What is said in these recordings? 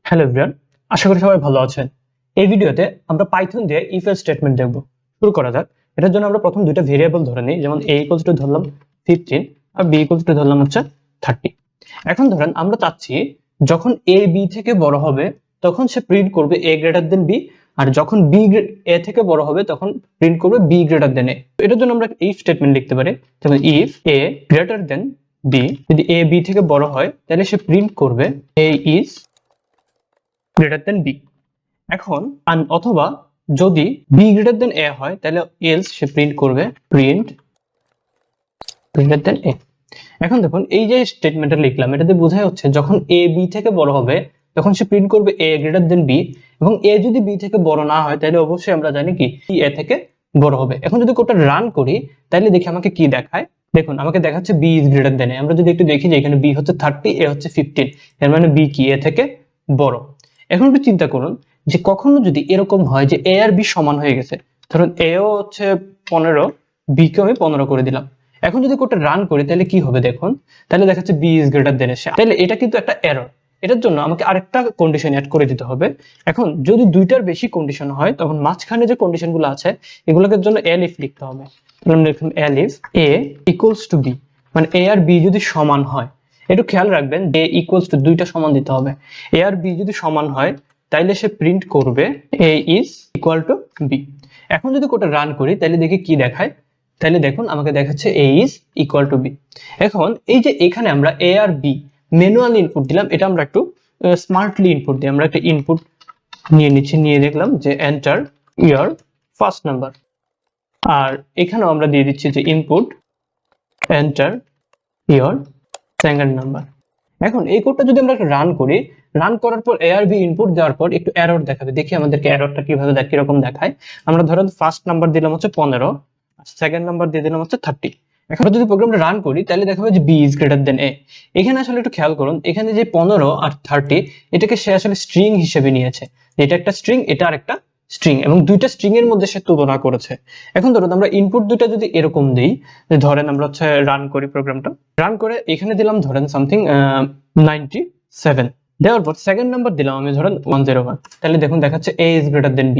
Hello everyone, আশা করি সবাই ভালো আছেন। এই ভিডিওতে আমরা পাইথন দিয়ে ইফ এলস স্টেটমেন্ট দেখব। শুরু করা যাক। এটার জন্য আমরা প্রথম দুইটা ভেরিয়েবল ধরে নিই, যেমন a = ধরলাম 15 আর b = ধরলাম 30। এখন ধরেন আমরা চাচ্ছি যখন a b থেকে বড় হবে তখন সে প্রিন্ট করবে a > b, আর যখন b a থেকে বড় হবে তখন প্রিন্ট করবে b > a। এটার জন্য আমরা ইফ স্টেটমেন্ট লিখতে পারি, যেমন ইফ a > b, যদি a b থেকে বড় হয় তাহলে সে প্রিন্ট করবে a is greater than b। এখন অথবা যদি b greater than a হয় তাহলে else সে প্রিন্ট করবে print greater than a। এখন দেখুন এই যে স্টেটমেন্টটা লিখলাম, এটাতে বোঝাই হচ্ছে যখন a b থেকে বড় হবে তখন সে প্রিন্ট করবে a greater than b, এবং a যদি b থেকে বড় না হয় তাহলে অবশ্যই আমরা জানি কি a থেকে বড় হবে। এখন যদি কোডটা রান করি তাহলে দেখি আমাকে কি দেখায়। দেখুন আমাকে দেখাচ্ছে b is greater than a। আমরা যদি একটু দেখি যে এখানে b হচ্ছে 30, a হচ্ছে 15, এর মানে b কি a থেকে বড়। এখন একটু চিন্তা করুন যে কখনো যদি এরকম হয় যে a আর b সমান হয়ে গেছে, ধরুন a ও হচ্ছে 15, b কে আমি 15 করে দিলাম। এখন যদি কোডটা রান করি তাহলে কি হবে দেখুন, তাহলে দেখাচ্ছে b is greater than a। তাহলে এটা কিন্তু একটা এরর। এটার জন্য আমাকে আরেকটা কন্ডিশন অ্যাড করে দিতে হবে। এখন যদি দুইটার বেশি কন্ডিশন হয় তখন মাঝখানে যে কন্ডিশনগুলো আছে এগুলোকে জন্য elif লিখতে হবে। তাহলে আমরা লিখলাম elif a equals to b, মানে a আর b যদি সমান হয়। একটু খেয়াল রাখবেন a equals to দুইটা সমান দিতে হবে। a আর b যদি সমান হয় তাইলে সে প্রিন্ট করবে a is equal to b। এখন যদি কোডটা রান করি তাহলে দেখি কি দেখায়। তাহলে দেখুন আমাকে দেখাচ্ছে a is equal to b। এখন এই যে এখানে আমরা a আর b ম্যানুয়ালি ইনপুট দিলাম, এটা আমরা একটু স্মার্টলি ইনপুট দিই। আমরা একটা ইনপুট নিয়ে নিচ্ছি, নিয়ে দেখলাম যে এন্টার your ফার্স্ট নাম্বার, আর এখানেও আমরা দিয়ে দিচ্ছি যে input enter your second number. এখন এই কোডটা যদি আমরা রান করি, রান করার পর a আর b ইনপুট দেওয়ার পর একটু এরর দেখাবে। দেখি আমাদেরকে এররটা কিভাবে কিরকম দেখায়। আমরা ধরেন ফার্স্ট নাম্বার দিলাম হচ্ছে 15, সেকেন্ড নাম্বার দিয়ে দিলাম হচ্ছে 30। এখন যদি প্রোগ্রামটা রান করি তাহলে দেখাবে যে b is greater than a। এখানে আসলে একটু খেয়াল করুন, এখানে যে 15 আর 30 এটাকে সে আসলে স্ট্রিং হিসেবে নিয়েছে। এটা একটা স্ট্রিং, এটা আরেকটা স্ট্রিং, এবং দুইটা স্ট্রিং এর মধ্যে সে তুলনা করেছে। এখন ধরুন আমরা ইনপুট দুইটা যদি এরকম দেই, ধরেন আমরা হচ্ছে রান করি প্রোগ্রামটা, রান করে এখানে দিলাম ধরেন সামথিং 97, দেওয়ার পর সেকেন্ড নাম্বার দিলাম আমি ধরেন 101, তাহলে দেখুন দেখাচ্ছে a is greater than b।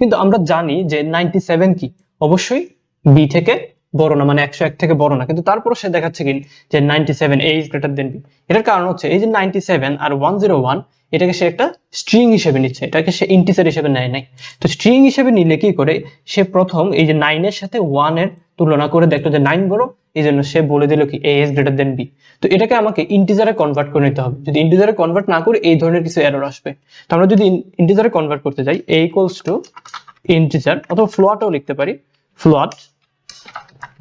কিন্তু আমরা জানি যে 97 কি অবশ্যই b থেকে বড় না, মানে 101 থেকে বড় না, কিন্তু তারপর সে দেখাচ্ছে কি যে 97 a is greater than b। এটার কারণ হচ্ছে এই যে 97 আর 101 এটাকে সে একটা স্ট্রিং হিসেবে নিচ্ছে, এটাকে সে ইন্টিজার হিসেবে নেয় নাই। তো স্ট্রিং হিসেবে নিলে কি করে, সে প্রথম এই যে 9 এর সাথে 1 এর তুলনা করে দেখলো যে 9 বড়, এই জন্য সে বলে দিল কি a is greater than b। তো এটাকে আমাকে ইন্টিজারে কনভার্ট করে নিতে হবে। যদি ইন্টিজারে কনভার্ট না করি এই ধরনের কিছু এরর আসবে। তো আমরা যদি ইন্টিজারে কনভার্ট করতে যাই, a equals to ইন্টিজার অথবা ফ্লোটও লিখতে পারি, ফ্লোট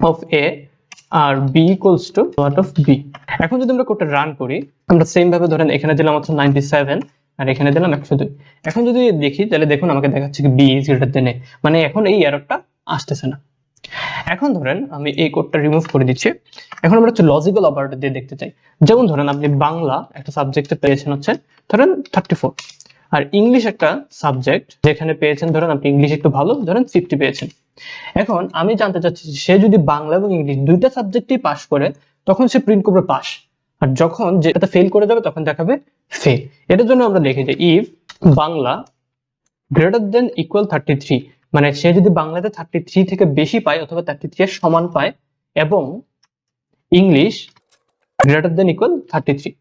of a আর b equals to float of b। এখন যদি আমরা কোডটা রান করি, আমরা সেম ভাবে ধরেন এখানে দিলাম হচ্ছে 97 আর এখানে দিলাম 102। এখন যদি দেখি তাহলে দেখুন আমাকে দেখাচ্ছে কি b is greater than a, মানে এখন এই এররটা আসতেছে না। এখন ধরেন আমি এই কোডটা রিমুভ করে দিচ্ছি। এখন আমরা হচ্ছে লজিক্যাল অপারেটর দিয়ে দেখতে চাই। যেমন ধরেন আপনি বাংলা একটা সাবজেক্টে পেয়েছেন হচ্ছে ধরেন 34, আর ইংলিশ একটা সাবজেক্ট যেখানে পেয়েছেন ধরেন আপনি ইংলিশ একটু ভালো, ধরেন 50 পেয়েছেন। এখন আমি জানতে চাচ্ছি সে যদি বাংলা এবং ইংলিশ দুইটা সাবজেক্টেই পাস করে তখন সে প্রিন্ট করবে পাস, আর যখন যেটা ফেল করে যাবে তখন দেখাবে ফেল। এটার জন্য আমরা লিখি যে if Bangla greater than equal 33, মানে সে যদি বাংলাতে 33 থেকে বেশি পায় অথবা 33 এর সমান পায়, এবং ইংলিশ গ্রেটার দেন ইকুয়াল 33।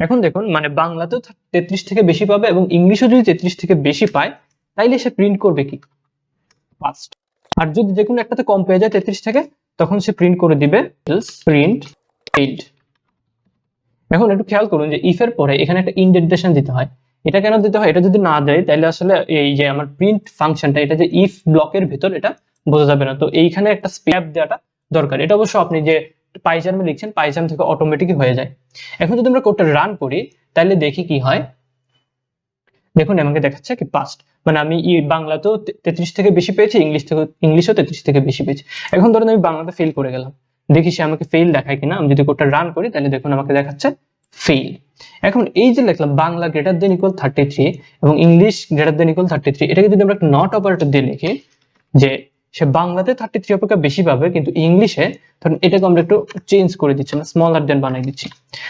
এখন দেখুন মানে বাংলাতেও 33 থেকে বেশি পাবে এবং ইংলিশও যদি 33 থেকে বেশি পায় তাইলে সে প্রিন্ট করবে কি পাস্ট। আর যদি যে কোনো একটাতে কম পেয়ে যায় 33 থেকে, তখন সে প্রিন্ট করে দিবে প্রিন্ট ফেইল্ড। এখন একটু খেয়াল করুন যে ইফ এর পরে এখানে একটা ইনডেন্টেশন দিতে হয়। এটা কেন দিতে হয়, এটা যদি না দেয় তাহলে আসলে এই যে আমার প্রিন্ট ফাংশনটা, এটা যে ইফ ব্লকের ভিতর এটা বোঝা যাবে না। তো এইখানে একটা স্পেস দেওয়াটা দরকার। এটা অবশ্য আপনি যে পাইচার্মে লিখছেন পাইচার্ম থেকে অটোমেটিকই হয়ে যায়। এখন যদি আমরা কোডটা রান করি তাহলে দেখি কি হয়। দেখুন আমাকে দেখাচ্ছে কি পাস্ট, মানে আমি বাংলাতেও 33 থেকে বেশি পেয়েছি, ইংলিশও 33 থেকে বেশি পেয়েছি। এখন ধরেন আমি বাংলাতে ফেল করে গেলাম, দেখি সে আমাকে ফেল দেখায় কিনা। আমি যদি কোডটা রান করি তাহলে দেখুন আমাকে দেখাচ্ছে ফেল। এখন এই যে লিখলাম বাংলা গ্রেটার দেন ইকুয়াল 33 এবং ইংলিশ গ্রেটার দেন ইকুয়াল 33, এটাকে যদি আমরা একটা নট অপারেটর দিয়ে লিখি যে সে বাংলাতে 33 অপেক্ষা বেশি পাবে কিন্তু ইংলিশে, ধরুন এটাকে আমরা একটু চেঞ্জ করে দিচ্ছি, আমরা স্মলার দেন বানাই দিচ্ছি।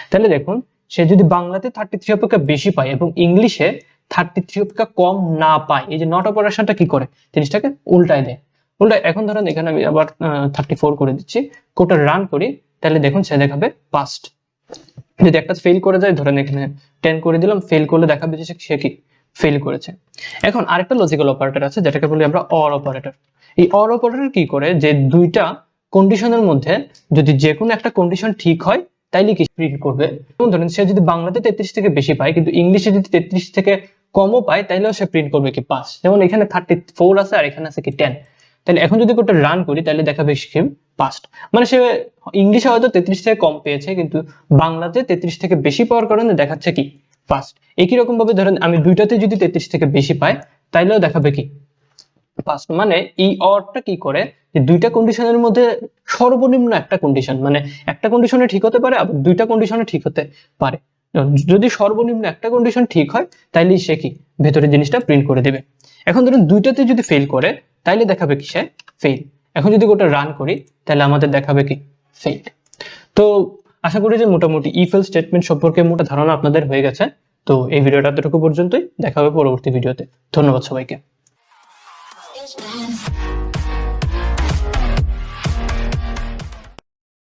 তাহলে দেখুন সে যদি বাংলাতে 33 অপেক্ষা বেশি পায় এবং ইংলিশে 33 অপেক্ষা কম না পায়, এই যে নট অপারেশনটা কি করে, জিনিসটাকে উল্টায় দেয়। উল্টায়, এখন ধরেন এখানে আমি আবার 34 করে দিচ্ছি, কোডটা রান করি, তাহলে দেখুন সে দেখাবে পাস্ট। যদি একটা ফেল করে যায়, ধরেন এখানে 10 করে দিলাম, ফেল করলে দেখাবে যে সে কি ফেল করেছে। এখন আরেকটা লজিক্যাল অপারেটর আছে যেটাকে বলি আমরা অর অপারেটর। এই অর অপারেটর কি করে, যে দুইটা কন্ডিশনের মধ্যে যদি যে কোনো একটা কন্ডিশন ঠিক হয় তাইলে কি প্রিন্ট করবে। যেমন ধরেন সে যদি বাংলাতে 33 থেকে বেশি পায় কিন্তু ইংলিশে যদি 33 থেকে কমও পায়, তাইলেও সে প্রিন্ট করবে কি পাস। যেমন এখানে 34 আছে আর এখানে আছে কি 10, তাহলে এখন যদি কোডটা রান করি তাহলে দেখাবে সে পাস্ট। মানে সে ইংলিশে হয়তো 33 থেকে কম পেয়েছে কিন্তু বাংলাতে 33 থেকে বেশি পাওয়ার কারণে দেখাচ্ছে কি পাস্ট। একই রকম ভাবে ধরেন আমি দুইটাতে যদি 33 থেকে বেশি পাই তাইলেও দেখাবে কি পাস্ট। মানে এই অরটা কি করে, যে দুইটা কন্ডিশনের মধ্যে সর্বনিম্ন একটা কন্ডিশন, মানে একটা কন্ডিশনে ঠিক হতে পারে আবার দুইটা কন্ডিশনে ঠিক হতে পারে, যদি সর্বনিম্ন একটা কন্ডিশন ঠিক হয় তাইলে সে কি ভেতরে জিনিসটা প্রিন্ট করে দেবে। এখন ধরুন দুইটাতে যদি ফেল করে তাইলে দেখাবে কি সে ফেল। এখন যদি ওটা রান করি তাহলে আমাদের দেখাবে কি ফেল। তো আশা করি যে মোটামুটি ইফ এলস স্টেটমেন্ট সম্পর্কে মোটা ধারণা আপনাদের হয়ে গেছে। তো এই ভিডিওটা এতটুকু পর্যন্তই, দেখা হবে পরবর্তী ভিডিওতে। ধন্যবাদ সবাইকে।